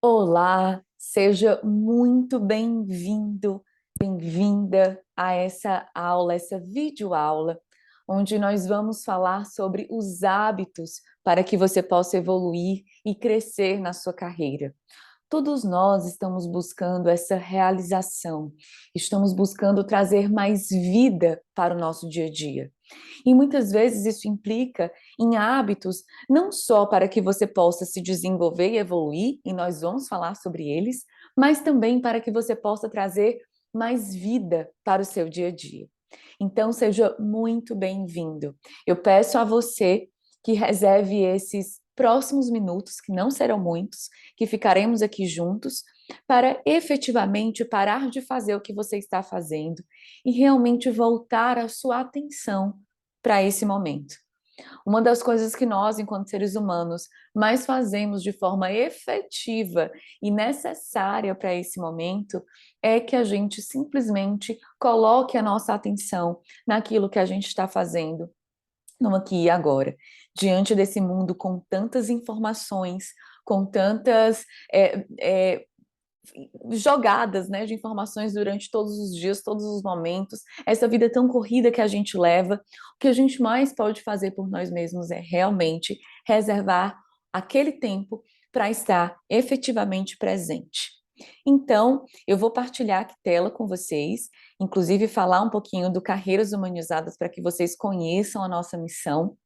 Olá, seja muito bem-vindo, bem-vinda a essa aula, essa videoaula, onde nós vamos falar sobre os hábitos para que você possa evoluir e crescer na sua carreira. Todos nós estamos buscando essa realização, estamos buscando trazer mais vida para o nosso dia a dia. E muitas vezes isso implica em hábitos, não só para que você possa se desenvolver e evoluir, e nós vamos falar sobre eles, mas também para que você possa trazer mais vida para o seu dia a dia. Então, seja muito bem-vindo. Eu peço a você que reserve esses próximos minutos, que não serão muitos, que ficaremos aqui juntos, para efetivamente parar de fazer o que você está fazendo e realmente voltar a sua atenção para esse momento. Uma das coisas que nós, enquanto seres humanos, mais fazemos de forma efetiva e necessária para esse momento é que a gente simplesmente coloque a nossa atenção naquilo que a gente está fazendo no aqui e agora. Diante desse mundo com tantas informações, com tantas jogadas, né, de informações durante todos os dias, todos os momentos, essa vida tão corrida que a gente leva, o que a gente mais pode fazer por nós mesmos é realmente reservar aquele tempo para estar efetivamente presente. Então, eu vou partilhar aqui tela com vocês, inclusive falar um pouquinho do Carreiras Humanizadas para que vocês conheçam a nossa missão.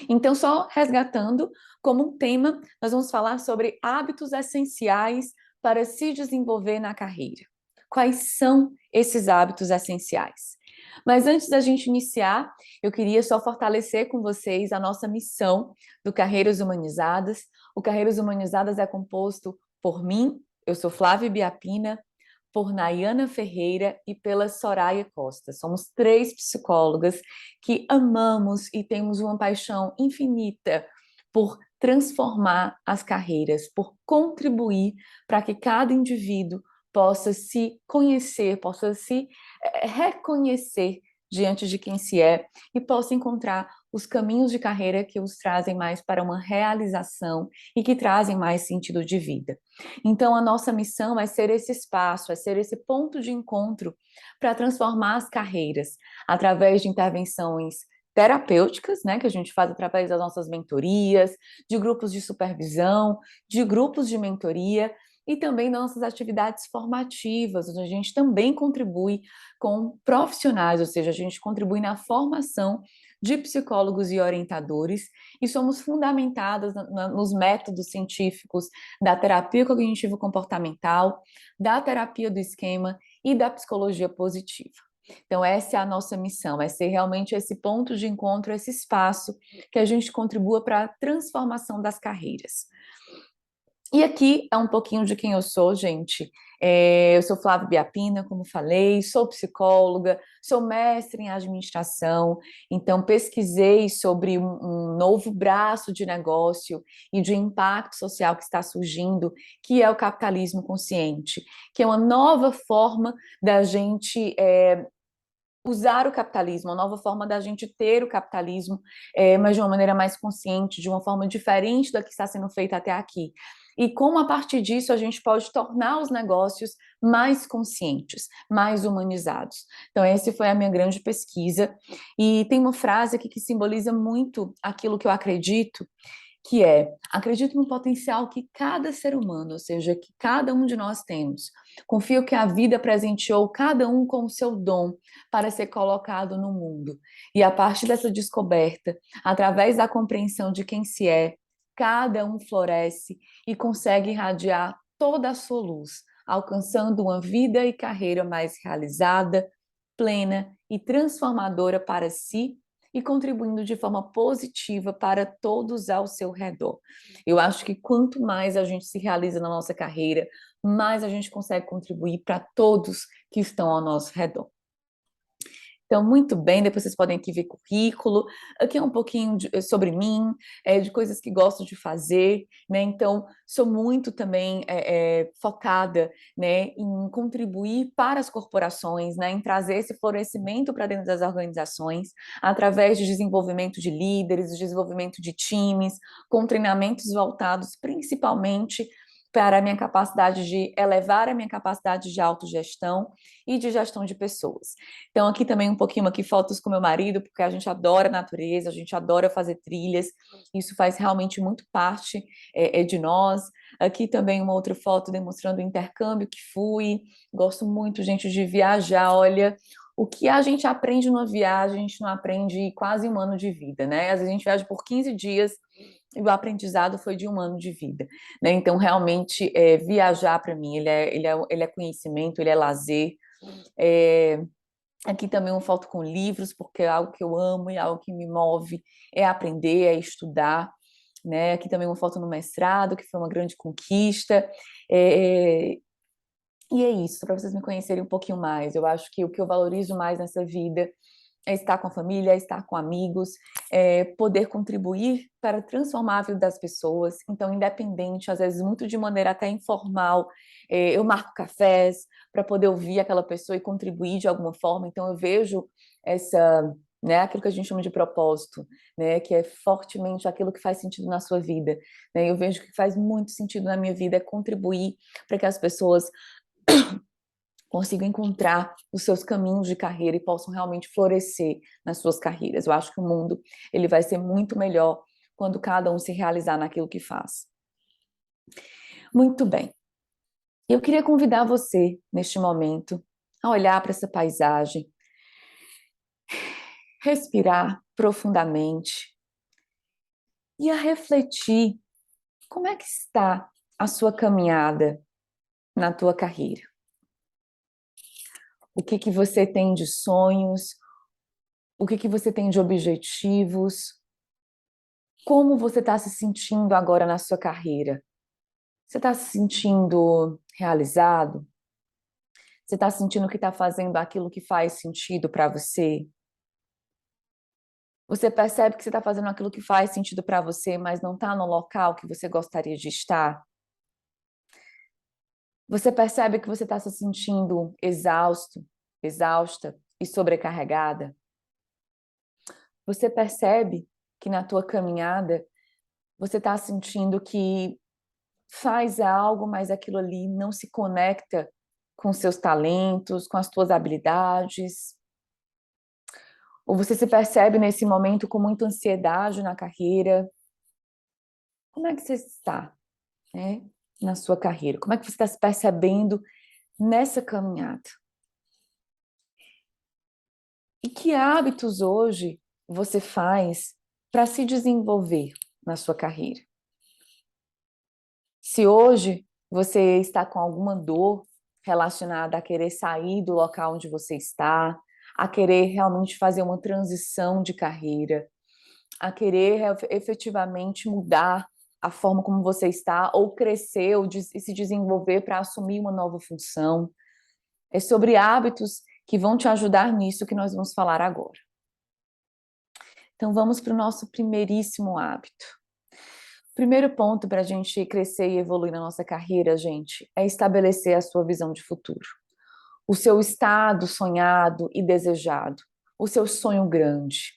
Então, só resgatando como um tema, nós vamos falar sobre hábitos essenciais para se desenvolver na carreira. Quais são esses hábitos essenciais? Mas antes da gente iniciar, eu queria só fortalecer com vocês a nossa missão do Carreiras Humanizadas. O Carreiras Humanizadas é composto por mim, eu sou Flávia Biapina, por Nayana Ferreira e pela Soraya Costa. Somos três psicólogas que amamos e temos uma paixão infinita por transformar as carreiras, por contribuir para que cada indivíduo possa se conhecer, possa se reconhecer diante de quem se é e possa encontrar os caminhos de carreira que os trazem mais para uma realização e que trazem mais sentido de vida. Então, a nossa missão é ser esse espaço, é ser esse ponto de encontro para transformar as carreiras através de intervenções terapêuticas, né, que a gente faz através das nossas mentorias, de grupos de supervisão, de grupos de mentoria e também nossas atividades formativas, onde a gente também contribui com profissionais, ou seja, a gente contribui na formação de psicólogos e orientadores e somos fundamentadas nos métodos científicos da terapia cognitivo-comportamental, da terapia do esquema e da psicologia positiva. Então, essa é a nossa missão, é ser realmente esse ponto de encontro, esse espaço que a gente contribua para a transformação das carreiras. E aqui é um pouquinho de quem eu sou, gente. Eu sou Flávia Biapina, como falei, sou psicóloga, sou mestre em administração, então pesquisei sobre um novo braço de negócio e de impacto social que está surgindo, que é o capitalismo consciente, que é uma nova forma da gente usar o capitalismo, uma nova forma da gente ter o capitalismo, mas de uma maneira mais consciente, de uma forma diferente da que está sendo feita até aqui. E como a partir disso a gente pode tornar os negócios mais conscientes, mais humanizados. Então, essa foi a minha grande pesquisa. E tem uma frase aqui que simboliza muito aquilo que eu acredito, que é: acredito no potencial que cada ser humano, ou seja, que cada um de nós temos. Confio que a vida presenteou cada um com o seu dom para ser colocado no mundo. E a partir dessa descoberta, através da compreensão de quem se é, cada um floresce e consegue irradiar toda a sua luz, alcançando uma vida e carreira mais realizada, plena e transformadora para si e contribuindo de forma positiva para todos ao seu redor. Eu acho que quanto mais a gente se realiza na nossa carreira, mais a gente consegue contribuir para todos que estão ao nosso redor. Então, muito bem, depois vocês podem aqui ver currículo. Aqui é um pouquinho sobre mim, de coisas que gosto de fazer, né? Então, sou muito também focada, né, em contribuir para as corporações, né, em trazer esse florescimento para dentro das organizações, através de desenvolvimento de líderes, desenvolvimento de times, com treinamentos voltados principalmente para a minha capacidade de elevar a minha capacidade de autogestão e de gestão de pessoas. Então, aqui também um pouquinho aqui fotos com meu marido, porque a gente adora a natureza, a gente adora fazer trilhas, isso faz realmente muito parte de nós. Aqui também uma outra foto demonstrando o intercâmbio que fui. Gosto muito, gente, de viajar. Olha, o que a gente aprende numa viagem, a gente não aprende quase um ano de vida, né? Às vezes a gente viaja por 15 dias e o aprendizado foi de um ano de vida, né? Então, realmente, viajar para mim, ele é conhecimento, ele é lazer. É, aqui também uma foto com livros, porque é algo que eu amo e é algo que me move, é aprender, é estudar, né? Aqui também uma foto no mestrado, que foi uma grande conquista. É, e é isso, para vocês me conhecerem um pouquinho mais. Eu acho que o que eu valorizo mais nessa vida é estar com a família, é estar com amigos, é poder contribuir para transformar a vida das pessoas. Então, independente, às vezes muito de maneira até informal, eu marco cafés para poder ouvir aquela pessoa e contribuir de alguma forma. Então, eu vejo essa, né, aquilo que a gente chama de propósito, né, que é fortemente aquilo que faz sentido na sua vida. Né? Eu vejo que faz muito sentido na minha vida é contribuir para que as pessoas consigam encontrar os seus caminhos de carreira e possam realmente florescer nas suas carreiras. Eu acho que o mundo ele vai ser muito melhor quando cada um se realizar naquilo que faz. Muito bem. Eu queria convidar você, neste momento, a olhar para essa paisagem, respirar profundamente e a refletir como é que está a sua caminhada na tua carreira. O que que você tem de sonhos? O que que você tem de objetivos? Como você está se sentindo agora na sua carreira? Você está se sentindo realizado? Você está sentindo que está fazendo aquilo que faz sentido para você? Você percebe que você está fazendo aquilo que faz sentido para você, mas não está no local que você gostaria de estar? Você percebe que você está se sentindo exausto, exausta e sobrecarregada? Você percebe que na tua caminhada você está sentindo que faz algo, mas aquilo ali não se conecta com seus talentos, com as tuas habilidades? Ou você se percebe nesse momento com muita ansiedade na carreira? Como é que você está, né, na sua carreira? Como é que você está se percebendo nessa caminhada? E que hábitos hoje você faz para se desenvolver na sua carreira? Se hoje você está com alguma dor relacionada a querer sair do local onde você está, a querer realmente fazer uma transição de carreira, a querer efetivamente mudar a forma como você está, ou crescer, ou se desenvolver para assumir uma nova função. É sobre hábitos que vão te ajudar nisso que nós vamos falar agora. Então vamos para o nosso primeiríssimo hábito. Primeiro ponto para a gente crescer e evoluir na nossa carreira, gente, é estabelecer a sua visão de futuro. O seu estado sonhado e desejado. O seu sonho grande.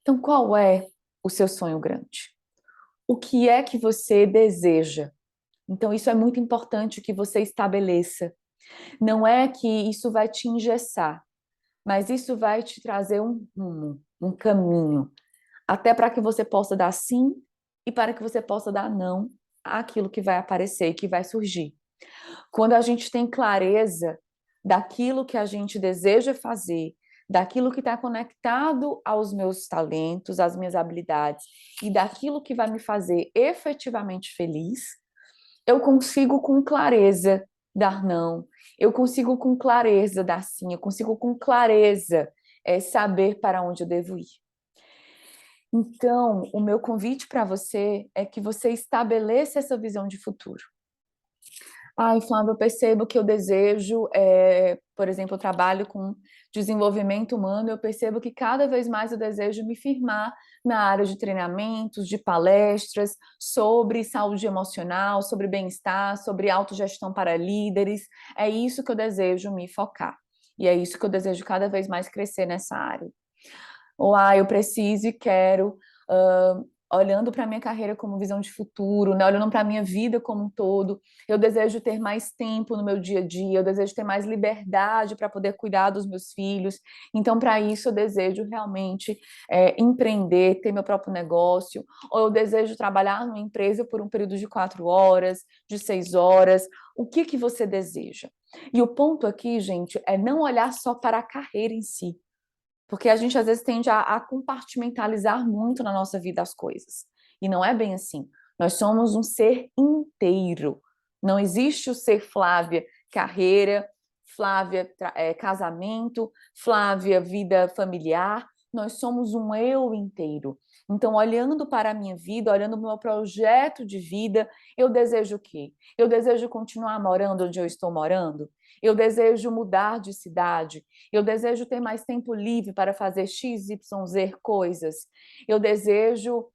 Então, qual é o seu sonho grande? O que é que você deseja? Então, isso é muito importante que você estabeleça. Não é que isso vai te engessar, mas isso vai te trazer um rumo, um caminho, até para que você possa dar sim e para que você possa dar não àquilo que vai aparecer e que vai surgir. Quando a gente tem clareza daquilo que a gente deseja fazer, daquilo que está conectado aos meus talentos, às minhas habilidades e daquilo que vai me fazer efetivamente feliz, eu consigo com clareza dar não, eu consigo com clareza dar sim, eu consigo com clareza saber para onde eu devo ir. Então, o meu convite para você é que você estabeleça essa visão de futuro. Ai, Flávia, eu percebo que eu desejo, por exemplo, eu trabalho com desenvolvimento humano, eu percebo que cada vez mais eu desejo me firmar na área de treinamentos, de palestras sobre saúde emocional, sobre bem-estar, sobre autogestão para líderes. É isso que eu desejo me focar. E é isso que eu desejo cada vez mais crescer nessa área. Ou, eu preciso e quero olhando para a minha carreira como visão de futuro, né? Olhando para a minha vida como um todo. Eu desejo ter mais tempo no meu dia a dia, eu desejo ter mais liberdade para poder cuidar dos meus filhos. Então, para isso, eu desejo realmente empreender, ter meu próprio negócio, ou eu desejo trabalhar numa empresa por um período de 4 horas, de 6 horas. O que que você deseja? E o ponto aqui, gente, é não olhar só para a carreira em si, porque a gente às vezes tende a compartimentalizar muito na nossa vida as coisas. E não é bem assim. Nós somos um ser inteiro. Não existe o ser Flávia carreira, Flávia casamento, Flávia vida familiar. Nós somos um eu inteiro. Então, olhando para a minha vida, olhando para o meu projeto de vida, eu desejo o quê? Eu desejo continuar morando onde eu estou morando? Eu desejo mudar de cidade? Eu desejo ter mais tempo livre para fazer X, Y, Z coisas. Eu desejo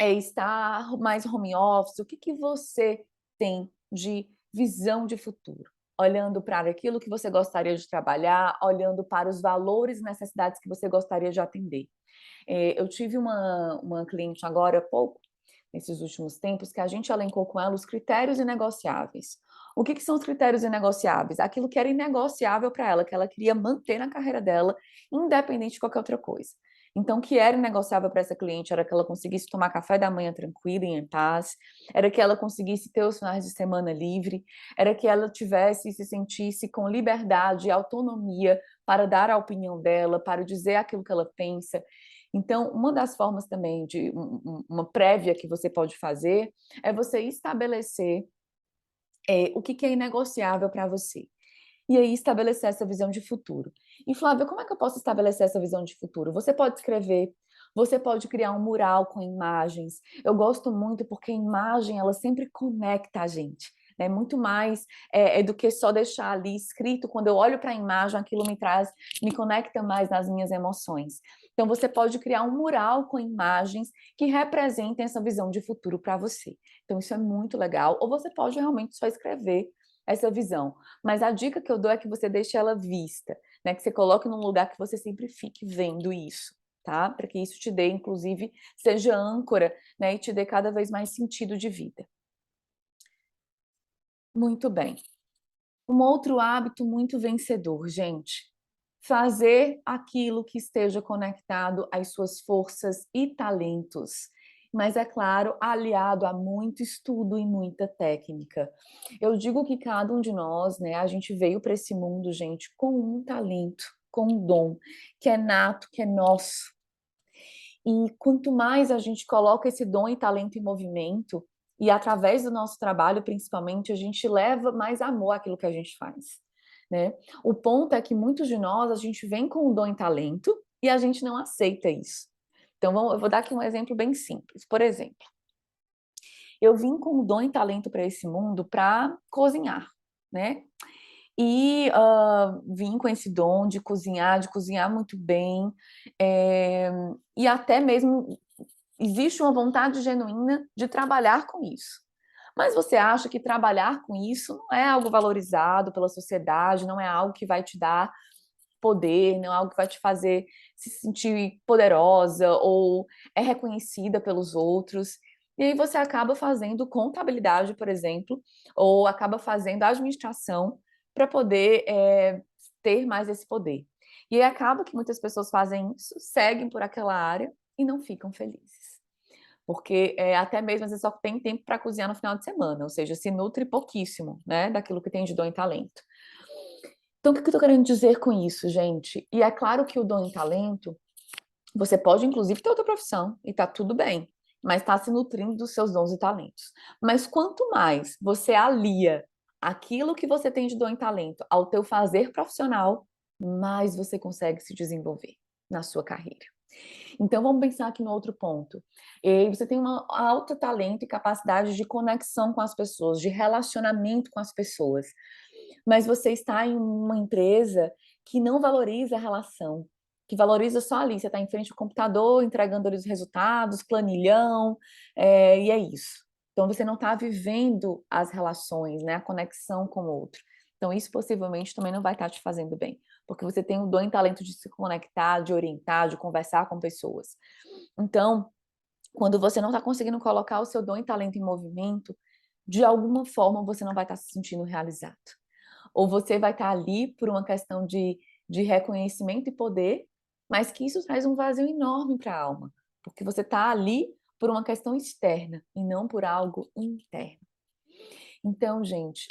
estar mais home office. O que que você tem de visão de futuro? Olhando para aquilo que você gostaria de trabalhar, olhando para os valores e necessidades que você gostaria de atender. Eu tive uma cliente agora há pouco, nesses últimos tempos, que a gente elencou com ela os critérios inegociáveis. O que que são os critérios inegociáveis? Aquilo que era inegociável para ela, que ela queria manter na carreira dela, independente de qualquer outra coisa. Então, o que era inegociável para essa cliente era que ela conseguisse tomar café da manhã tranquila e em paz, era que ela conseguisse ter os finais de semana livre, era que ela tivesse e se sentisse com liberdade e autonomia para dar a opinião dela, para dizer aquilo que ela pensa. Então, uma das formas também de uma prévia que você pode fazer é você estabelecer o que é inegociável para você. E aí estabelecer essa visão de futuro. E Flávia, como é que eu posso estabelecer essa visão de futuro? Você pode escrever, você pode criar um mural com imagens. Eu gosto muito porque a imagem, ela sempre conecta a gente. É muito mais do que só deixar ali escrito. Quando eu olho para a imagem, aquilo me conecta mais nas minhas emoções. Então, você pode criar um mural com imagens que representem essa visão de futuro para você. Então, isso é muito legal. Ou você pode realmente só escrever essa visão. Mas a dica que eu dou é que você deixe ela vista, né? Que você coloque num lugar que você sempre fique vendo isso, tá? Para que isso te dê, inclusive, seja âncora, né? E te dê cada vez mais sentido de vida. Muito bem. Um outro hábito muito vencedor, gente. Fazer aquilo que esteja conectado às suas forças e talentos. Mas, é claro, aliado a muito estudo e muita técnica. Eu digo que cada um de nós, né, a gente veio para esse mundo, gente, com um talento, com um dom, que é nato, que é nosso. E quanto mais a gente coloca esse dom e talento em movimento, e através do nosso trabalho, principalmente, a gente leva mais amor àquilo que a gente faz, né? O ponto é que muitos de nós, a gente vem com o dom e talento e a gente não aceita isso. Então, eu vou dar aqui um exemplo bem simples. Por exemplo, eu vim com o dom e talento para esse mundo para cozinhar, né? E vim com esse dom de cozinhar muito bem, e até mesmo existe uma vontade genuína de trabalhar com isso. Mas você acha que trabalhar com isso não é algo valorizado pela sociedade, não é algo que vai te dar poder, não é algo que vai te fazer se sentir poderosa ou é reconhecida pelos outros. E aí você acaba fazendo contabilidade, por exemplo, ou acaba fazendo administração para poder ter mais esse poder. E aí acaba que muitas pessoas fazem isso, seguem por aquela área e não ficam felizes. Porque até mesmo às vezes só tem tempo para cozinhar no final de semana, ou seja, se nutre pouquíssimo, né, daquilo que tem de dom e talento. Então, o que eu estou querendo dizer com isso, gente? E é claro que o dom e talento, você pode, inclusive, ter outra profissão, e tá tudo bem, mas está se nutrindo dos seus dons e talentos. Mas quanto mais você alia aquilo que você tem de dom e talento ao teu fazer profissional, mais você consegue se desenvolver na sua carreira. Então, vamos pensar aqui no outro ponto. Você tem um alto talento e capacidade de conexão com as pessoas, de relacionamento com as pessoas, mas você está em uma empresa que não valoriza a relação, que valoriza só ali, você está em frente ao computador, entregando ali os resultados, planilhão, e é isso. Então, você não está vivendo as relações, né, a conexão com o outro. Então, isso possivelmente também não vai estar te fazendo bem, porque você tem o dom e talento de se conectar, de orientar, de conversar com pessoas. Então, Quando você não está conseguindo colocar o seu dom e talento em movimento, de alguma forma você não vai estar se sentindo realizado. Ou você vai estar ali por uma questão de reconhecimento e poder, mas que isso traz um vazio enorme para a alma, porque você está ali por uma questão externa e não por algo interno. Então, gente,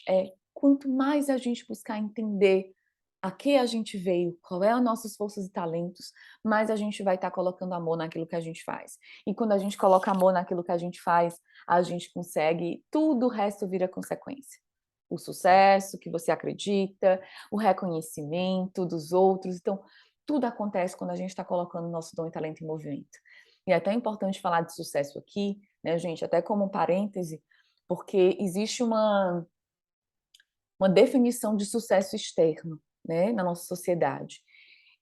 quanto mais a gente buscar entender a que a gente veio, qual é as nossas forças e talentos, mais a gente vai estar colocando amor naquilo que a gente faz. E quando a gente coloca amor naquilo que a gente faz, a gente consegue, tudo o resto vira consequência. O sucesso que você acredita, o reconhecimento dos outros. Então, tudo acontece quando a gente está colocando o nosso dom e talento em movimento. E é até importante falar de sucesso aqui, né, gente? Até como um parêntese, porque existe uma definição de sucesso externo, né, na nossa sociedade.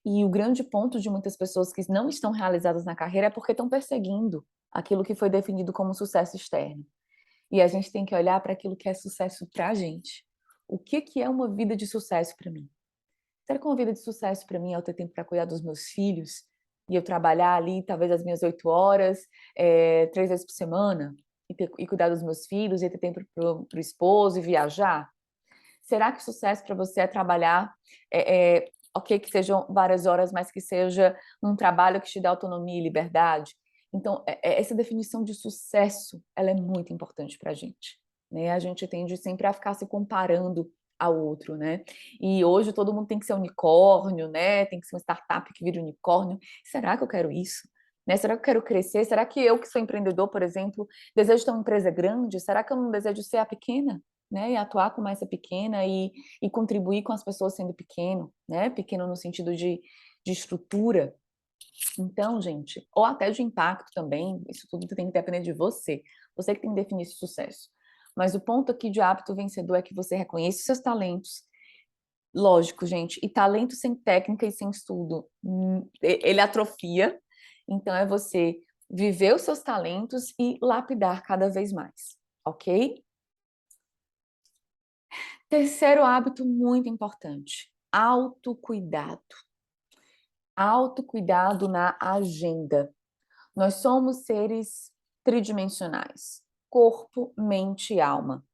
E o grande ponto de muitas pessoas que não estão realizadas na carreira é porque estão perseguindo aquilo que foi definido como sucesso externo. E a gente tem que olhar para aquilo que é sucesso para a gente. O que é uma vida de sucesso para mim? Será que uma vida de sucesso para mim é eu ter tempo para cuidar dos meus filhos e eu trabalhar ali talvez as minhas 8 horas, 3 vezes por semana e cuidar dos meus filhos e ter tempo para o esposo e viajar? Será que sucesso para você é trabalhar, ok, que sejam várias horas, mas que seja um trabalho que te dê autonomia e liberdade? Então, essa definição de sucesso, ela é muito importante para a gente, né? A gente tende sempre a ficar se comparando ao outro, né? E hoje todo mundo tem que ser unicórnio, né? Tem que ser uma startup que vira unicórnio. Será que eu quero isso? Né? Será que eu quero crescer? Será que eu, que sou empreendedor, por exemplo, desejo ter uma empresa grande? Será que eu não desejo ser a pequena? Né, e atuar como essa pequena e contribuir com as pessoas sendo pequeno, né? Pequeno no sentido de estrutura. Então, gente, ou até de impacto também, isso tudo tem que depender de você. Você que tem que definir esse sucesso. Mas o ponto aqui de hábito vencedor é que você reconheça os seus talentos. Lógico, gente, e talento sem técnica e sem estudo, ele atrofia. Então, é você viver os seus talentos e lapidar cada vez mais, ok? Terceiro hábito muito importante: autocuidado. Autocuidado na agenda. Nós somos seres tridimensionais: corpo, mente e alma.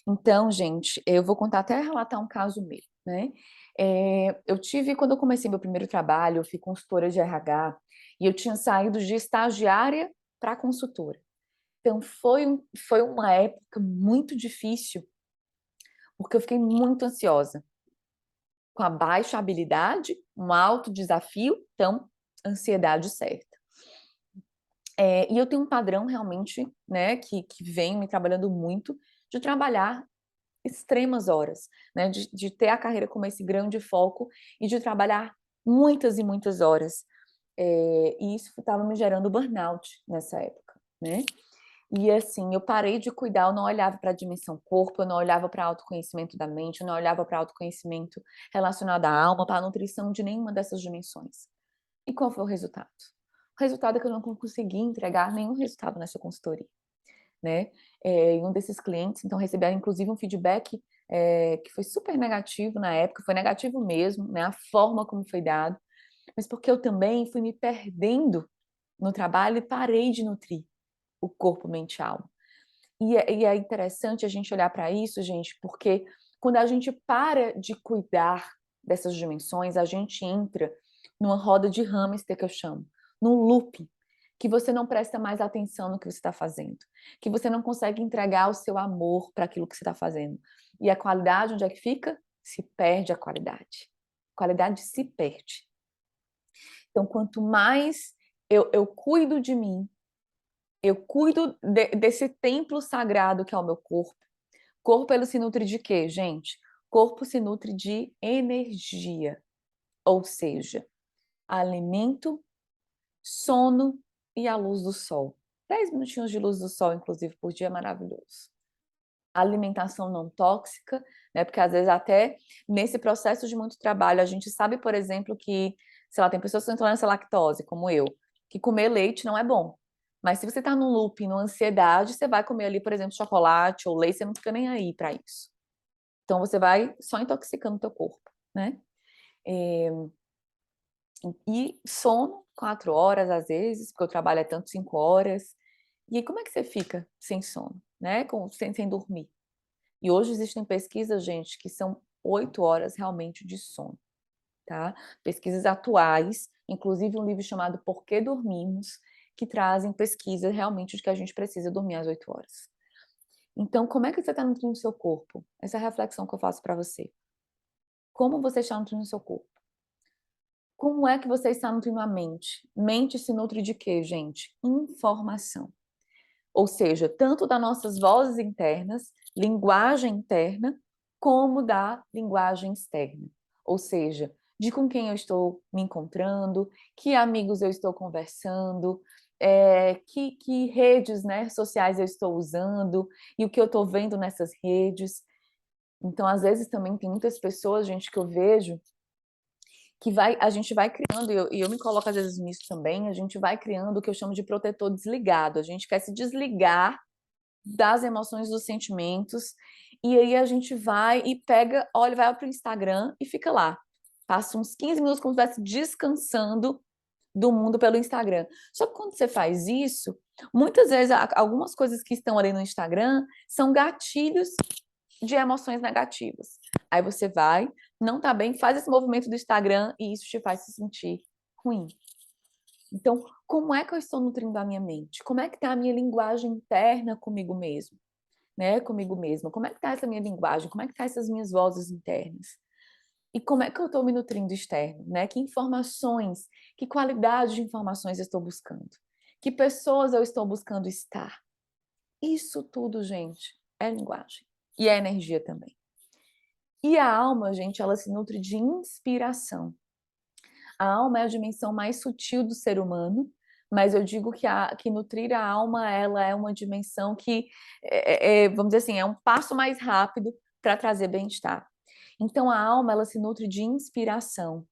Então, gente, eu vou contar até relatar um caso meu, né? Eu tive, quando eu comecei meu primeiro trabalho, eu fui consultora de RH e eu tinha saído de estagiária para consultora. Então, foi uma época muito difícil, porque eu fiquei muito ansiosa, com a baixa habilidade, um alto desafio, então, ansiedade certa. E eu tenho um padrão realmente, né, que vem me trabalhando muito, de trabalhar extremas horas, né, de ter a carreira como esse grande foco e de trabalhar muitas e muitas horas. E isso estava me gerando burnout nessa época, né? E assim, eu parei de cuidar, eu não olhava para a dimensão corpo, eu não olhava para autoconhecimento da mente, eu não olhava para autoconhecimento relacionado à alma, para a nutrição de nenhuma dessas dimensões. E qual foi o resultado? O resultado é que eu não consegui entregar nenhum resultado nessa consultoria, né? E um desses clientes, então, recebeu inclusive um feedback que foi super negativo na época, foi negativo mesmo, né? A forma como foi dado, mas porque eu também fui me perdendo no trabalho e parei de nutrir o corpo, mente e alma. E é interessante a gente olhar para isso, gente, porque quando a gente para de cuidar dessas dimensões, a gente entra numa roda de hamster que eu chamo, num loop, que você não presta mais atenção no que você está fazendo, que você não consegue entregar o seu amor para aquilo que você está fazendo. E a qualidade, onde é que fica? Se perde a qualidade. A qualidade se perde. Então, quanto mais eu cuido de mim, eu cuido desse templo sagrado que é o meu corpo. Corpo, ele se nutre de quê, gente? Corpo se nutre de energia, ou seja, alimento, sono e a luz do sol. 10 minutinhos de luz do sol, inclusive, por dia é maravilhoso. Alimentação não tóxica, né? Porque às vezes até nesse processo de muito trabalho, a gente sabe, por exemplo, que, sei lá, tem pessoas que têm intolerância à lactose, como eu, que comer leite não é bom. Mas se você está num loop, numa ansiedade, você vai comer ali, por exemplo, chocolate ou leite, você não fica nem aí para isso. Então você vai só intoxicando o teu corpo, né? E sono, 4 horas às vezes, porque eu trabalho é tanto 5 horas. E aí como é que você fica sem sono, né, sem dormir? E hoje existem pesquisas, gente, que são 8 horas realmente de sono, tá? Pesquisas atuais, inclusive um livro chamado Por que Dormimos, que trazem pesquisa realmente de que a gente precisa dormir às 8 horas. Então, como é que você está nutrindo o seu corpo? Essa é a reflexão que eu faço para você. Como você está nutrindo o seu corpo? Como é que você está nutrindo a mente? Mente se nutre de quê, gente? Informação. Ou seja, tanto das nossas vozes internas, linguagem interna, como da linguagem externa. Ou seja, de com quem eu estou me encontrando, que amigos eu estou conversando, que redes, né, sociais eu estou usando e o que eu estou vendo nessas redes. Então, às vezes também tem muitas pessoas, gente, que eu vejo que a gente vai criando, e eu me coloco às vezes nisso também, a gente vai criando o que eu chamo de protetor desligado. A gente quer se desligar das emoções, dos sentimentos, e aí a gente vai e pega, olha, vai para o Instagram e fica lá. Passa uns 15 minutos como se estivesse descansando do mundo pelo Instagram. Só que quando você faz isso, muitas vezes algumas coisas que estão ali no Instagram são gatilhos de emoções negativas. Aí você vai, não tá bem, faz esse movimento do Instagram e isso te faz se sentir ruim. Então, como é que eu estou nutrindo a minha mente? Como é que está a minha linguagem interna comigo mesmo? Né? Comigo mesma. Como é que está essa minha linguagem? Como é que estão essas minhas vozes internas? E como é que eu estou me nutrindo externo? Né? Que informações, que qualidade de informações eu estou buscando? Que pessoas eu estou buscando estar? Isso tudo, gente, é linguagem. E é energia também. E a alma, gente, ela se nutre de inspiração. A alma é a dimensão mais sutil do ser humano, mas eu digo que nutrir a alma, ela é uma dimensão que, vamos dizer assim, é um passo mais rápido para trazer bem-estar. Então, a alma, ela se nutre de inspiração.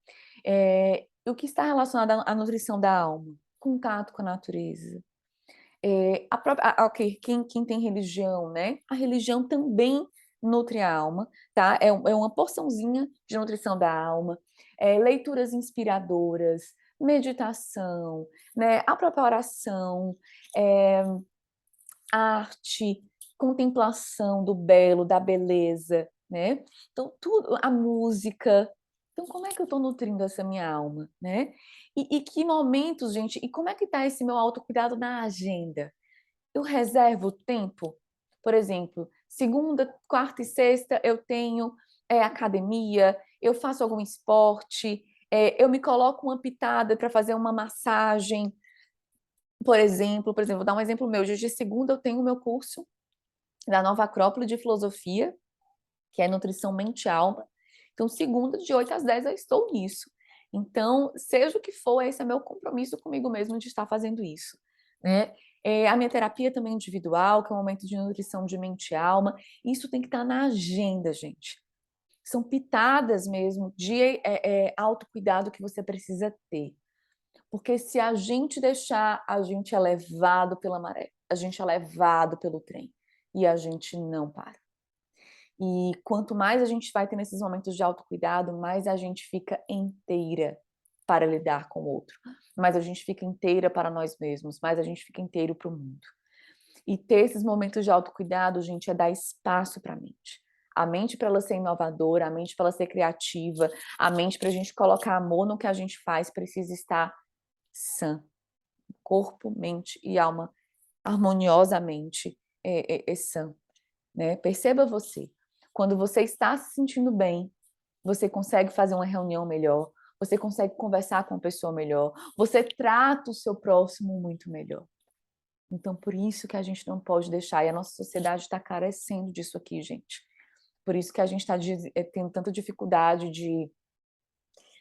O que está relacionado à nutrição da alma? Contato com a natureza. Ok, quem tem religião, né? A religião também nutre a alma, tá? É uma porçãozinha de nutrição da alma. Leituras inspiradoras, meditação, né? A própria oração, é, arte, contemplação do belo, da beleza, né? Então, tudo, a música. Então, como é que eu estou nutrindo essa minha alma, né? E que momentos, gente, e como é que está esse meu autocuidado na agenda? Eu reservo tempo? Por exemplo, segunda, quarta e sexta eu tenho academia, eu faço algum esporte, eu me coloco uma pitada para fazer uma massagem, vou dar um exemplo meu, hoje de segunda eu tenho o meu curso da Nova Acrópole de Filosofia, que é Nutrição Mente e Alma. Então, segunda, de 8 às 10, eu estou nisso. Então, seja o que for, esse é meu compromisso comigo mesmo de estar fazendo isso, né? A minha terapia também individual, que é um momento de nutrição de mente e alma, isso tem que estar na agenda, gente. São pitadas mesmo de autocuidado que você precisa ter. Porque se a gente deixar, a gente é levado pela maré, a gente é levado pelo trem e a gente não para. E quanto mais a gente vai ter nesses momentos de autocuidado, mais a gente fica inteira para lidar com o outro, mais a gente fica inteira para nós mesmos, mais a gente fica inteiro para o mundo. E ter esses momentos de autocuidado, gente, é dar espaço para a mente. A mente para ela ser inovadora, a mente para ela ser criativa, a mente para a gente colocar amor no que a gente faz, precisa estar sã. Corpo, mente e alma harmoniosamente sã. Né? Perceba você. Quando você está se sentindo bem, você consegue fazer uma reunião melhor, você consegue conversar com a pessoa melhor, você trata o seu próximo muito melhor. Então, por isso que a gente não pode deixar, e a nossa sociedade está carecendo disso aqui, gente. Por isso que a gente está tendo tanta dificuldade de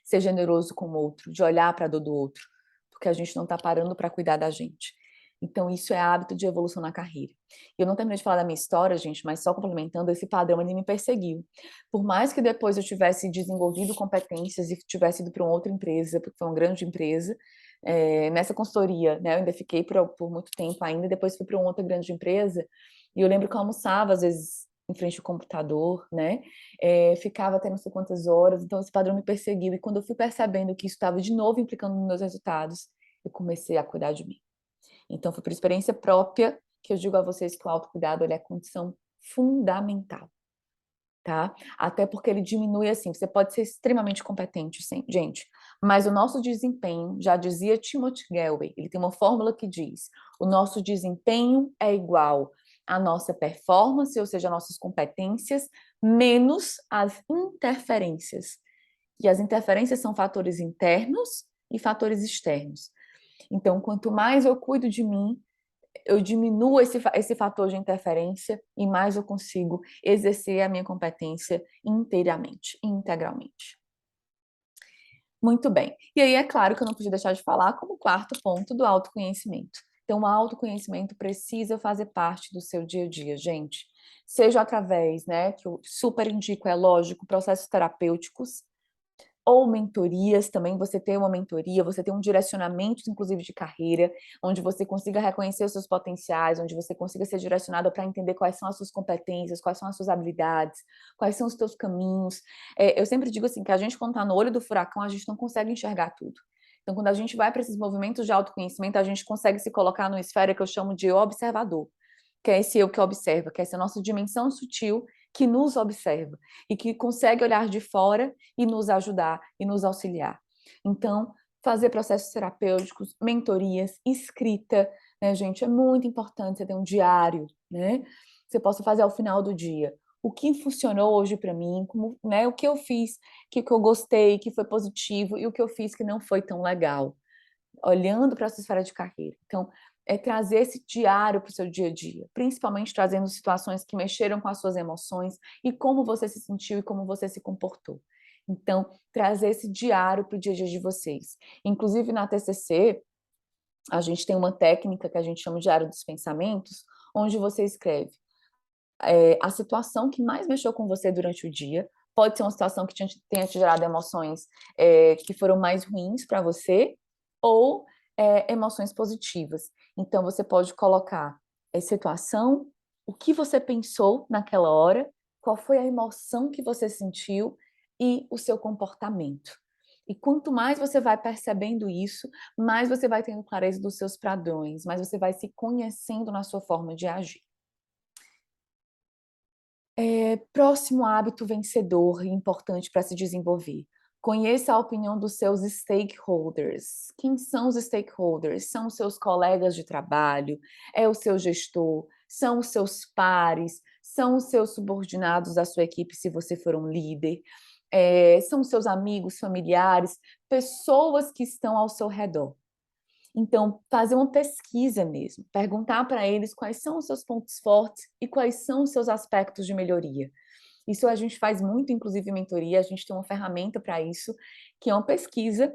ser generoso com o outro, de olhar para a dor do outro, porque a gente não está parando para cuidar da gente. Então, isso é hábito de evolução na carreira. Eu não terminei de falar da minha história, gente, mas só complementando, esse padrão ele me perseguiu. Por mais que depois eu tivesse desenvolvido competências e tivesse ido para uma outra empresa, porque foi uma grande empresa, nessa consultoria, né, eu ainda fiquei por muito tempo ainda, depois fui para uma outra grande empresa, e eu lembro que eu almoçava, às vezes, em frente ao computador, né? Ficava até não sei quantas horas, então esse padrão me perseguiu. E quando eu fui percebendo que isso estava de novo implicando nos meus resultados, eu comecei a cuidar de mim. Então foi por experiência própria que eu digo a vocês que o autocuidado ele é condição fundamental, tá? Até porque ele diminui assim, você pode ser extremamente competente, sim, gente, mas o nosso desempenho, já dizia Timothy Galway, ele tem uma fórmula que diz: o nosso desempenho é igual à nossa performance, ou seja, nossas competências, menos as interferências. E as interferências são fatores internos e fatores externos. Então, quanto mais eu cuido de mim, eu diminuo esse fator de interferência e mais eu consigo exercer a minha competência inteiramente, integralmente. Muito bem. E aí é claro que eu não podia deixar de falar como quarto ponto do autoconhecimento. Então, o autoconhecimento precisa fazer parte do seu dia a dia, gente. Seja através, né, que eu super indico, é lógico, processos terapêuticos, ou mentorias também, você ter uma mentoria, você ter um direcionamento, inclusive, de carreira, onde você consiga reconhecer os seus potenciais, onde você consiga ser direcionado para entender quais são as suas competências, quais são as suas habilidades, quais são os teus caminhos. Eu sempre digo assim, que a gente, quando está no olho do furacão, a gente não consegue enxergar tudo. Então, quando a gente vai para esses movimentos de autoconhecimento, a gente consegue se colocar numa esfera que eu chamo de observador, que é esse eu que observa, que é essa nossa dimensão sutil que nos observa e que consegue olhar de fora e nos ajudar e nos auxiliar. Então, fazer processos terapêuticos, mentorias, escrita, né, gente, é muito importante você ter um diário, né? Você possa fazer ao final do dia. O que funcionou hoje para mim, como, né, o que eu fiz, que eu gostei, que foi positivo, e o que eu fiz que não foi tão legal, olhando para a sua esfera de carreira. Então, é trazer esse diário para o seu dia a dia, principalmente trazendo situações que mexeram com as suas emoções e como você se sentiu e como você se comportou. Então, trazer esse diário para o dia a dia de vocês. Inclusive, na TCC, a gente tem uma técnica que a gente chama de diário dos pensamentos, onde você escreve a situação que mais mexeu com você durante o dia. Pode ser uma situação que tenha te gerado emoções que foram mais ruins para você, ou emoções positivas. Então, você pode colocar a situação, o que você pensou naquela hora, qual foi a emoção que você sentiu e o seu comportamento. E quanto mais você vai percebendo isso, mais você vai tendo clareza dos seus padrões, mais você vai se conhecendo na sua forma de agir. Próximo hábito vencedor e importante para se desenvolver. Conheça a opinião dos seus stakeholders. Quem são os stakeholders? São os seus colegas de trabalho, é o seu gestor, são os seus pares, são os seus subordinados da sua equipe, se você for um líder, são os seus amigos, familiares, pessoas que estão ao seu redor. Então, fazer uma pesquisa mesmo, perguntar para eles quais são os seus pontos fortes e quais são os seus aspectos de melhoria. Isso a gente faz muito, inclusive em mentoria, a gente tem uma ferramenta para isso, que é uma pesquisa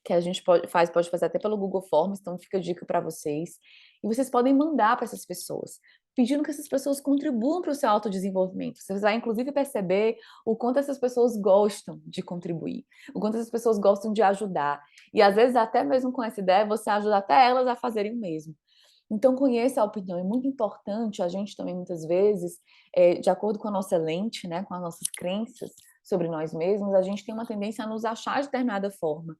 que a gente pode fazer até pelo Google Forms, então fica a dica para vocês. E vocês podem mandar para essas pessoas, pedindo que essas pessoas contribuam para o seu autodesenvolvimento. Você vai, inclusive, perceber o quanto essas pessoas gostam de contribuir, o quanto essas pessoas gostam de ajudar. E, às vezes, até mesmo com essa ideia, você ajuda até elas a fazerem o mesmo. Então, conheça a opinião. É muito importante a gente também, muitas vezes, de acordo com a nossa lente, né, com as nossas crenças sobre nós mesmos, a gente tem uma tendência a nos achar de determinada forma.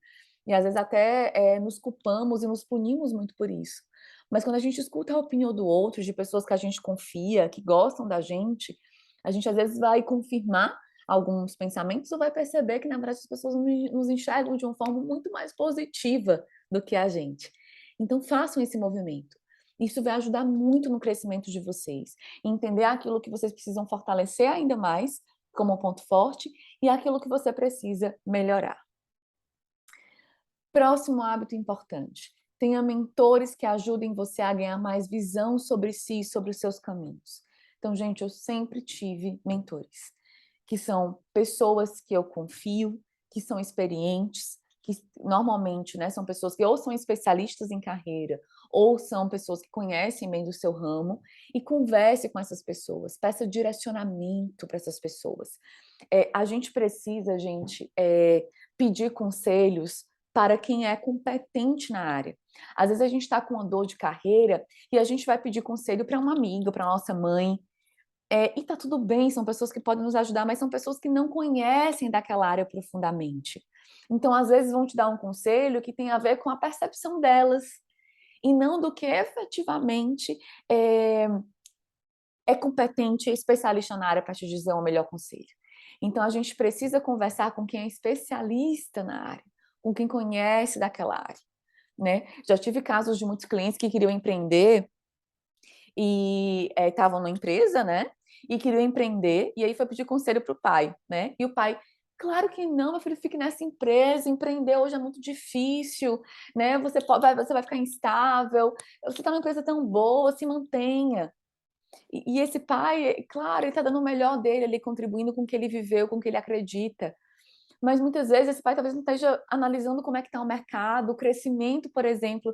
E às vezes até nos culpamos e nos punimos muito por isso. Mas quando a gente escuta a opinião do outro, de pessoas que a gente confia, que gostam da gente, a gente às vezes vai confirmar alguns pensamentos ou vai perceber que, na verdade, as pessoas nos enxergam de uma forma muito mais positiva do que a gente. Então, façam esse movimento. Isso vai ajudar muito no crescimento de vocês. Entender aquilo que vocês precisam fortalecer ainda mais, como um ponto forte, e aquilo que você precisa melhorar. Próximo hábito importante. Tenha mentores que ajudem você a ganhar mais visão sobre si e sobre os seus caminhos. Então, gente, eu sempre tive mentores, que são pessoas que eu confio, que são experientes, que normalmente, né, são pessoas que ou são especialistas em carreira, ou são pessoas que conhecem bem do seu ramo, e converse com essas pessoas, peça direcionamento para essas pessoas. A gente precisa, gente, pedir conselhos para quem é competente na área. Às vezes a gente está com uma dor de carreira e a gente vai pedir conselho para uma amiga, para nossa mãe. E tá tudo bem, são pessoas que podem nos ajudar, mas são pessoas que não conhecem daquela área profundamente. Então, às vezes, vão te dar um conselho que tem a ver com a percepção delas, e não do que efetivamente é, é competente, é especialista na área para te dizer o melhor conselho. Então, a gente precisa conversar com quem é especialista na área, com quem conhece daquela área, né? Já tive casos de muitos clientes que queriam empreender e estavam na empresa, né? E queriam empreender, e aí foi pedir conselho para o pai, né? E o pai, claro que não, meu filho, fique nessa empresa, empreender hoje é muito difícil, né? Você vai ficar instável, você está numa empresa tão boa, se mantenha. E esse pai, claro, ele está dando o melhor dele ali, contribuindo com o que ele viveu, com o que ele acredita. Mas muitas vezes esse pai talvez não esteja analisando como é que está o mercado, o crescimento, por exemplo,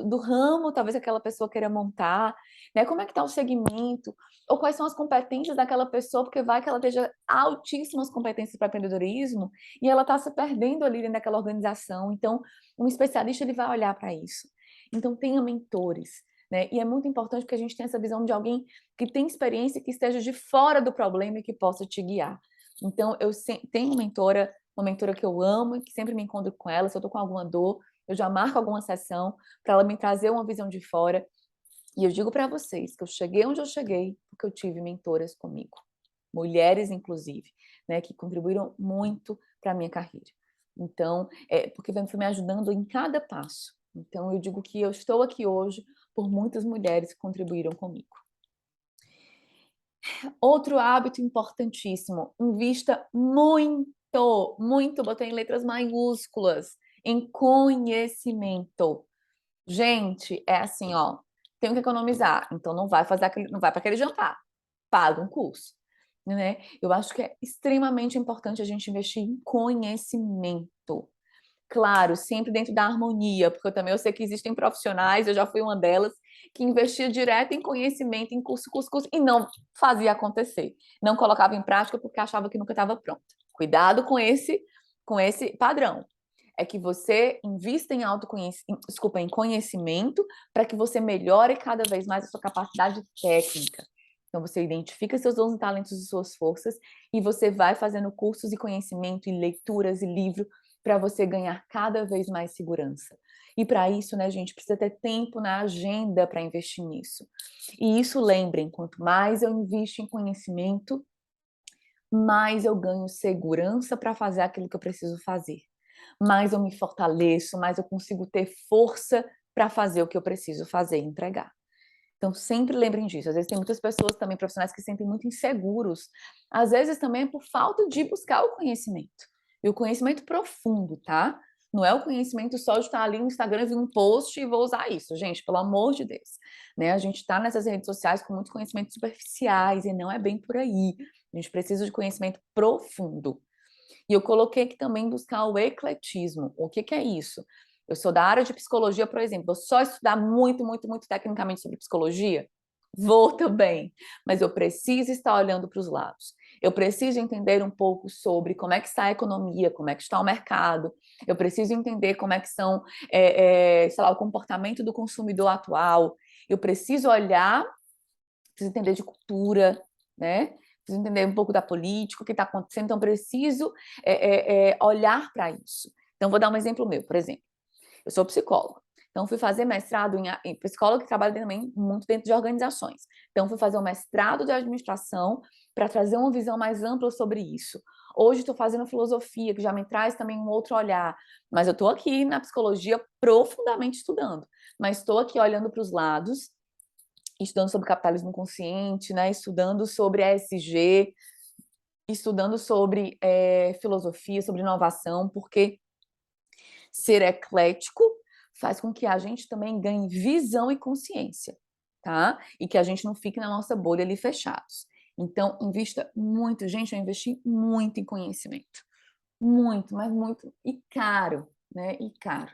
do ramo, talvez aquela pessoa queira montar, né? Como é que está o segmento, ou quais são as competências daquela pessoa, porque vai que ela esteja altíssimas competências para empreendedorismo e ela está se perdendo ali dentro daquela organização. Então, um especialista ele vai olhar para isso. Então, tenha mentores. Né? E é muito importante que a gente tenha essa visão de alguém que tem experiência, que esteja de fora do problema e que possa te guiar. Então, eu tenho uma mentora que eu amo e que sempre me encontro com ela. Se eu estou com alguma dor, eu já marco alguma sessão para ela me trazer uma visão de fora. E eu digo para vocês que eu cheguei onde eu cheguei porque eu tive mentoras comigo, mulheres inclusive, né, que contribuíram muito para a minha carreira. Então, porque foi me ajudando em cada passo. Então, eu digo que eu estou aqui hoje por muitas mulheres que contribuíram comigo. Outro hábito importantíssimo, invista muito, botei em letras maiúsculas, em conhecimento. Gente, é assim, ó, tenho que economizar, então não vai não vai para aquele jantar, paga um curso, né? Eu acho que é extremamente importante a gente investir em conhecimento. Claro, sempre dentro da harmonia, porque eu sei que existem profissionais, eu já fui uma delas, que investia direto em conhecimento, em curso, e não fazia acontecer. Não colocava em prática porque achava que nunca estava pronto. Cuidado com esse padrão. É que você invista em em conhecimento para que você melhore cada vez mais a sua capacidade técnica. Então, você identifica seus dons e talentos e suas forças e você vai fazendo cursos e conhecimento e leituras e livros para você ganhar cada vez mais segurança. E para isso, né, gente, precisa ter tempo na agenda para investir nisso. E isso, lembrem, quanto mais eu invisto em conhecimento, mais eu ganho segurança para fazer aquilo que eu preciso fazer. Mais eu me fortaleço, mais eu consigo ter força para fazer o que eu preciso fazer e entregar. Então, sempre lembrem disso. Às vezes tem muitas pessoas também, profissionais, que se sentem muito inseguros. Às vezes também é por falta de buscar o conhecimento. E o conhecimento profundo, tá? Não é o conhecimento só de estar ali no Instagram, ver um post e vou usar isso. Gente, pelo amor de Deus. Né? A gente está nessas redes sociais com muitos conhecimentos superficiais e não é bem por aí. A gente precisa de conhecimento profundo. E eu coloquei aqui também buscar o ecletismo. O que é isso? Eu sou da área de psicologia, por exemplo. Vou só estudar muito tecnicamente sobre psicologia? Vou também. Mas eu preciso estar olhando para os lados. Eu preciso entender um pouco sobre como é que está a economia, como é que está o mercado. Eu preciso entender como é que são, sei lá, o comportamento do consumidor atual. Eu preciso olhar, preciso entender de cultura, né? Preciso entender um pouco da política, o que está acontecendo, então preciso olhar para isso. Então, vou dar um exemplo meu, por exemplo. Eu sou psicóloga, então fui fazer mestrado em psicóloga que trabalha também muito dentro de organizações. Então, fui fazer um mestrado de administração para trazer uma visão mais ampla sobre isso. Hoje estou fazendo filosofia, que já me traz também um outro olhar, mas eu estou aqui na psicologia profundamente estudando, mas estou aqui olhando para os lados, estudando sobre capitalismo consciente, né? Estudando sobre ESG, estudando sobre filosofia, sobre inovação, porque ser eclético faz com que a gente também ganhe visão e consciência, tá? E que a gente não fique na nossa bolha ali fechados. Então, invista muito, gente, eu investi muito em conhecimento. Muito, mas muito. E caro, né? E caro.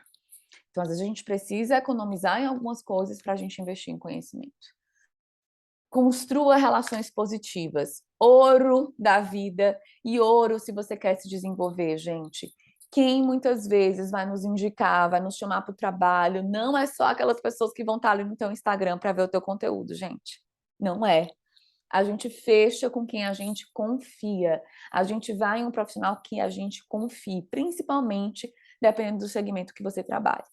Então, às vezes a gente precisa economizar em algumas coisas para a gente investir em conhecimento. Construa relações positivas. Ouro da vida e ouro se você quer se desenvolver, gente. Quem muitas vezes vai nos indicar, vai nos chamar para o trabalho, não é só aquelas pessoas que vão estar ali no teu Instagram para ver o teu conteúdo, gente. Não é. A gente fecha com quem a gente confia. A gente vai em um profissional que a gente confie, principalmente dependendo do segmento que você trabalha.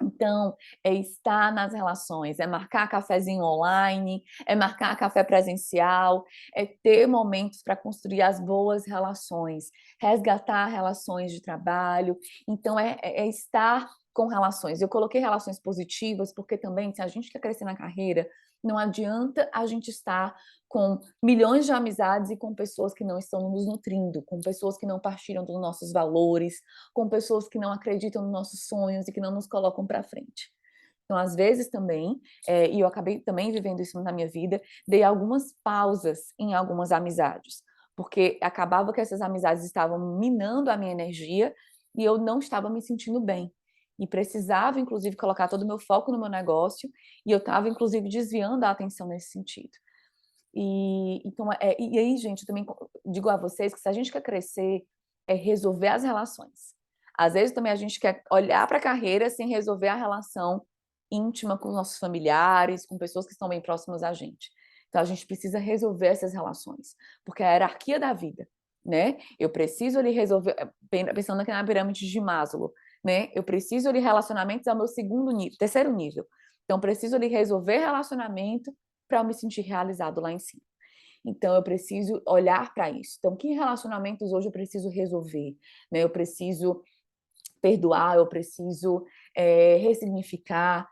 Então, é estar nas relações, é marcar cafezinho online, é marcar café presencial, é ter momentos para construir as boas relações, resgatar relações de trabalho. Então, é estar com relações. Eu coloquei relações positivas, porque também, se a gente quer crescer na carreira, não adianta a gente estar com milhões de amizades e com pessoas que não estão nos nutrindo, com pessoas que não partilham dos nossos valores, com pessoas que não acreditam nos nossos sonhos e que não nos colocam para frente. Então, às vezes também, e eu acabei também vivendo isso na minha vida, dei algumas pausas em algumas amizades, porque acabava que essas amizades estavam minando a minha energia e eu não estava me sentindo bem. E precisava, inclusive, colocar todo o meu foco no meu negócio, e eu estava, inclusive, desviando a atenção nesse sentido. Então, e aí, gente, eu também digo a vocês que se a gente quer crescer, é resolver as relações. Às vezes também a gente quer olhar para a carreira sem resolver a relação íntima com os nossos familiares, com pessoas que estão bem próximas a gente. Então a gente precisa resolver essas relações, porque é a hierarquia da vida, né? Eu preciso ali resolver, pensando aqui na pirâmide de Maslow, né? Eu preciso ali relacionamentos ao meu segundo nível, terceiro nível. Então preciso ali resolver relacionamento para eu me sentir realizado lá em cima. Então, eu preciso olhar para isso. Então, que relacionamentos hoje eu preciso resolver? Né? Eu preciso perdoar, eu preciso ressignificar.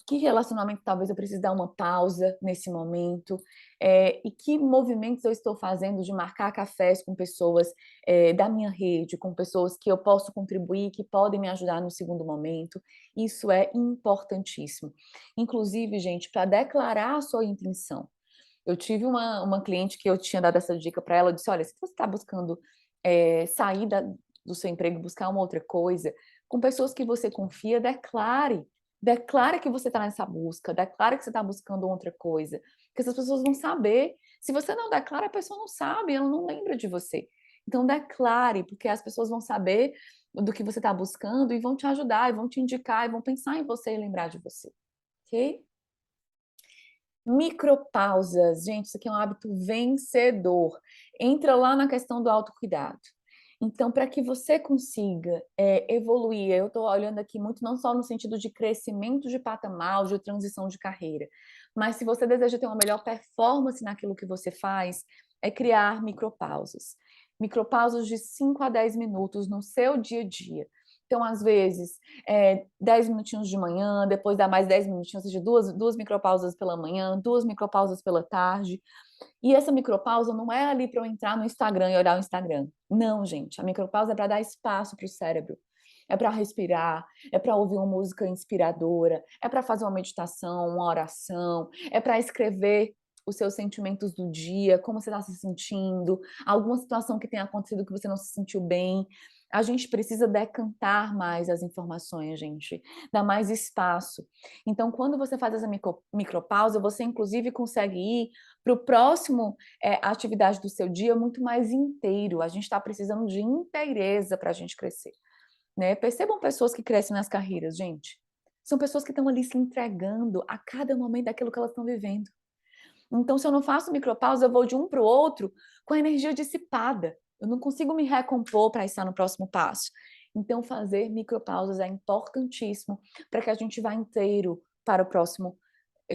Que relacionamento talvez eu precise dar uma pausa nesse momento? E que movimentos eu estou fazendo de marcar cafés com pessoas da minha rede, com pessoas que eu posso contribuir, que podem me ajudar no segundo momento? Isso é importantíssimo. Inclusive, gente, para declarar a sua intenção. Eu tive uma cliente que eu tinha dado essa dica para ela, eu disse, olha, se você está buscando sair do seu emprego, buscar uma outra coisa, com pessoas que você confia, declare que você está nessa busca, declare que você está buscando outra coisa, porque essas pessoas vão saber. Se você não declara, a pessoa não sabe, ela não lembra de você. Então declare, porque as pessoas vão saber do que você está buscando e vão te ajudar, e vão te indicar, e vão pensar em você e lembrar de você, ok? Micropausas, gente, isso aqui é um hábito vencedor. Entra lá na questão do autocuidado. Então, para que você consiga evoluir, eu estou olhando aqui muito não só no sentido de crescimento de patamar, de transição de carreira, mas se você deseja ter uma melhor performance naquilo que você faz, é criar micropausas. Micropausas de 5 a 10 minutos no seu dia a dia. Então, às vezes, 10 minutinhos de manhã, depois dá mais 10 minutinhos, ou seja, duas micropausas pela manhã, duas micropausas pela tarde. E essa micropausa não é ali para eu entrar no Instagram e olhar o Instagram. Não, gente. A micropausa é para dar espaço para o cérebro. É para respirar, é para ouvir uma música inspiradora, é para fazer uma meditação, uma oração, é para escrever os seus sentimentos do dia, como você está se sentindo, alguma situação que tenha acontecido que você não se sentiu bem. A gente precisa decantar mais as informações, gente, dar mais espaço. Então, quando você faz essa micropausa, você inclusive consegue ir para o próximo atividade do seu dia muito mais inteiro. A gente está precisando de inteireza para a gente crescer. Né? Percebam pessoas que crescem nas carreiras, gente. São pessoas que estão ali se entregando a cada momento daquilo que elas estão vivendo. Então, se eu não faço micropausa, eu vou de um para o outro com a energia dissipada. Eu não consigo me recompor para estar no próximo passo. Então, fazer micropausas é importantíssimo para que a gente vá inteiro para o próximo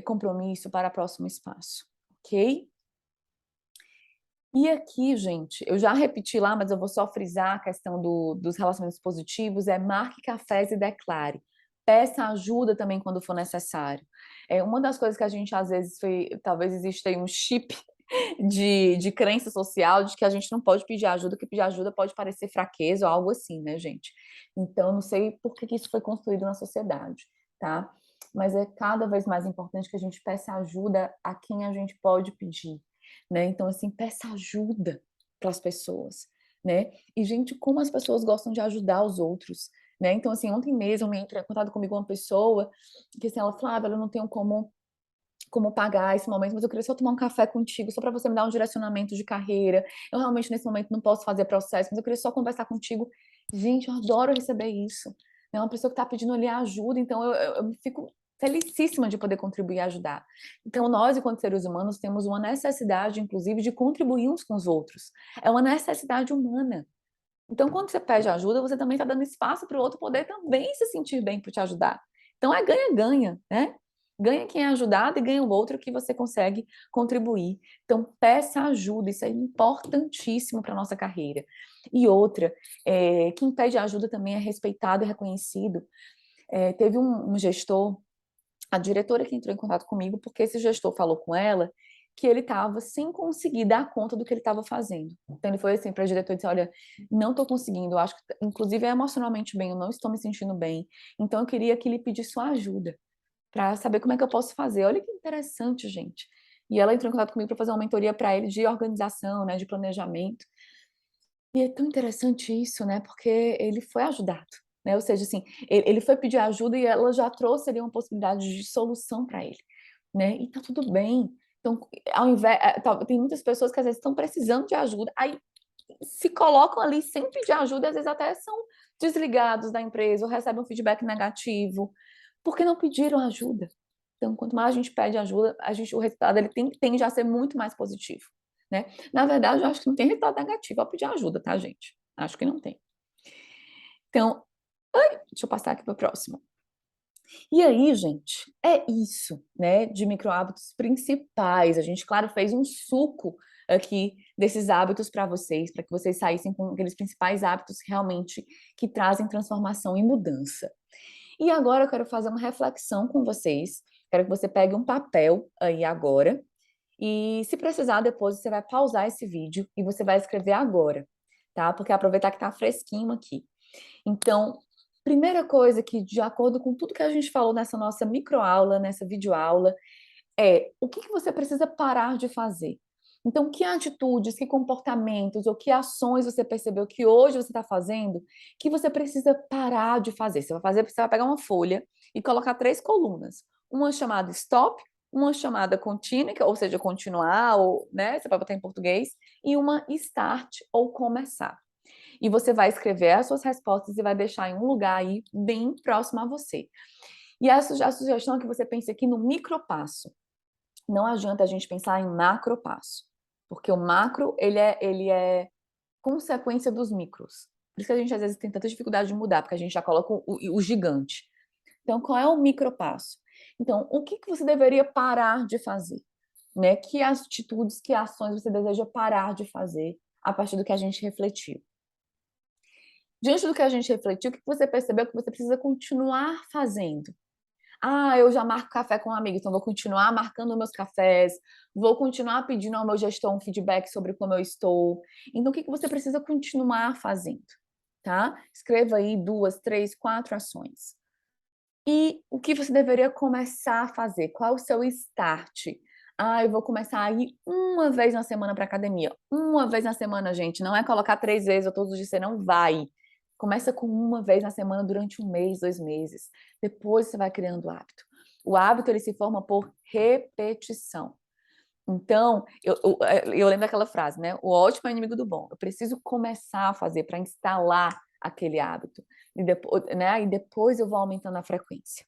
compromisso, para o próximo espaço. Ok? E aqui, gente, eu já repeti lá, mas eu vou só frisar a questão dos relacionamentos positivos, marque cafés e declare. Peça ajuda também quando for necessário. Uma das coisas que a gente, às vezes, talvez exista aí um chip de crença social de que a gente não pode pedir ajuda, que pedir ajuda pode parecer fraqueza ou algo assim, né, gente? Então, não sei por que isso foi construído na sociedade, tá? Mas é cada vez mais importante que a gente peça ajuda a quem a gente pode pedir, né? Então, assim, peça ajuda para as pessoas, né? E, gente, como as pessoas gostam de ajudar os outros, né? Então, assim, ontem mesmo me entrou em contato comigo uma pessoa que, assim, ela falava, eu não tenho como pagar esse momento, mas eu queria só tomar um café contigo, só para você me dar um direcionamento de carreira. Eu realmente, nesse momento, não posso fazer processo, mas eu queria só conversar contigo. Gente, eu adoro receber isso. É uma pessoa que está pedindo ali ajuda, então eu fico felicíssima de poder contribuir e ajudar. Então, nós, enquanto seres humanos, temos uma necessidade, inclusive, de contribuir uns com os outros. É uma necessidade humana. Então, quando você pede ajuda, você também está dando espaço para o outro poder também se sentir bem para te ajudar. Então, é ganha-ganha, né? Ganha quem é ajudado e ganha o outro que você consegue contribuir. Então, peça ajuda, isso é importantíssimo para a nossa carreira. E outra, quem pede ajuda também é respeitado e reconhecido. Teve um gestor, a diretora que entrou em contato comigo, porque esse gestor falou com ela que ele estava sem conseguir dar conta do que ele estava fazendo. Então ele foi assim para a diretora e disse: olha, não estou conseguindo, eu acho que inclusive emocionalmente bem, eu não estou me sentindo bem. Então eu queria que ele pedisse sua ajuda para saber como é que eu posso fazer. Olha que interessante, gente. E ela entrou em contato comigo para fazer uma mentoria para ele de organização, né, de planejamento. E é tão interessante isso, né? Porque ele foi ajudado, né? Ou seja, assim, ele foi pedir ajuda e ela já trouxe ali uma possibilidade de solução para ele, né? E tá tudo bem. Então, ao invés, tem muitas pessoas que às vezes estão precisando de ajuda, aí se colocam ali sem pedir ajuda, e às vezes até são desligados da empresa ou recebem um feedback negativo, porque não pediram ajuda. Então, quanto mais a gente pede ajuda, o resultado ele tende a ser muito mais positivo, né? Na verdade, eu acho que não tem resultado negativo ao pedir ajuda, tá, gente? Acho que não tem. Então, deixa eu passar aqui para o próximo. E aí, gente, é isso, né, de microhábitos principais. A gente, claro, fez um suco aqui desses hábitos para que vocês saíssem com aqueles principais hábitos realmente que trazem transformação e mudança. E agora eu quero fazer uma reflexão com vocês. Quero que você pegue um papel aí agora e, se precisar, depois você vai pausar esse vídeo e você vai escrever agora, tá? Porque aproveitar que tá fresquinho aqui. Então, primeira coisa que, de acordo com tudo que a gente falou nessa nossa microaula, nessa videoaula, é o que você precisa parar de fazer. Então, que atitudes, que comportamentos ou que ações você percebeu que hoje você está fazendo que você precisa parar de fazer? Você vai pegar uma folha e colocar 3 colunas. Uma chamada stop, uma chamada continue, ou seja, continuar, ou, né, você vai botar em português, e uma start, ou começar. E você vai escrever as suas respostas e vai deixar em um lugar aí bem próximo a você. E a sugestão é que você pense aqui no micropasso. Não adianta a gente pensar em macropasso, porque o macro, ele é consequência dos micros. Por isso que a gente às vezes tem tanta dificuldade de mudar, porque a gente já coloca o gigante. Então, qual é o micropasso? Então, o que você deveria parar de fazer? Né? Que atitudes, que ações você deseja parar de fazer a partir do que a gente refletiu? Diante do que a gente refletiu, o que você percebeu que você precisa continuar fazendo? Ah, eu já marco café com um amigo, então vou continuar marcando meus cafés, vou continuar pedindo ao meu gestor um feedback sobre como eu estou. Então, o que você precisa continuar fazendo? Tá? Escreva aí 2, 3, 4 ações. E o que você deveria começar a fazer? Qual é o seu start? Ah, eu vou começar a ir uma vez na semana para academia. Uma vez na semana, gente. Não é colocar 3 vezes ou todos os dias, você não vai. Começa com uma vez na semana durante 1 mês, 2 meses. Depois você vai criando o hábito. O hábito, ele se forma por repetição. Então, eu lembro daquela frase, né? O ótimo é inimigo do bom. Eu preciso começar a fazer para instalar aquele hábito. E depois, né? E depois eu vou aumentando a frequência.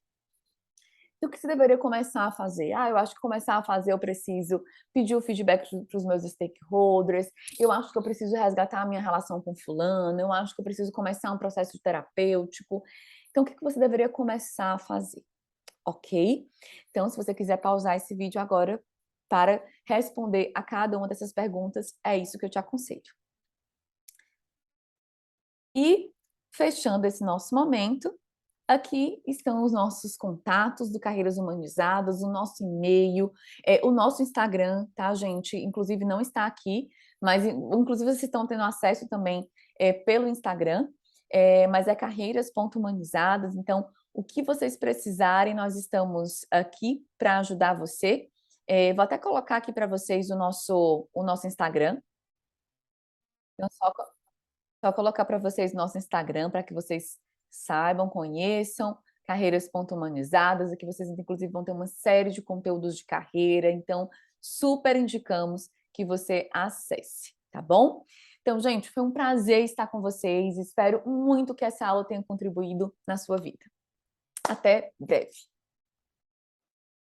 Então, o que você deveria começar a fazer? Ah, eu acho que começar a fazer, eu preciso pedir o feedback para os meus stakeholders, eu acho que eu preciso resgatar a minha relação com fulano, eu acho que eu preciso começar um processo terapêutico. Então, o que você deveria começar a fazer? Ok? Então, se você quiser pausar esse vídeo agora para responder a cada uma dessas perguntas, é isso que eu te aconselho. E, fechando esse nosso momento, aqui estão os nossos contatos do Carreiras Humanizadas, o nosso e-mail, o nosso Instagram, tá, gente? Inclusive, não está aqui, mas inclusive vocês estão tendo acesso também pelo Instagram, mas é carreiras.humanizadas. Então, o que vocês precisarem, nós estamos aqui para ajudar você. Vou até colocar aqui para vocês o nosso Instagram. Então, só colocar para vocês nosso Instagram, para que vocês saibam, conheçam, carreiras.humanizadas, aqui vocês inclusive vão ter uma série de conteúdos de carreira, então super indicamos que você acesse, tá bom? Então, gente, foi um prazer estar com vocês, espero muito que essa aula tenha contribuído na sua vida. Até breve!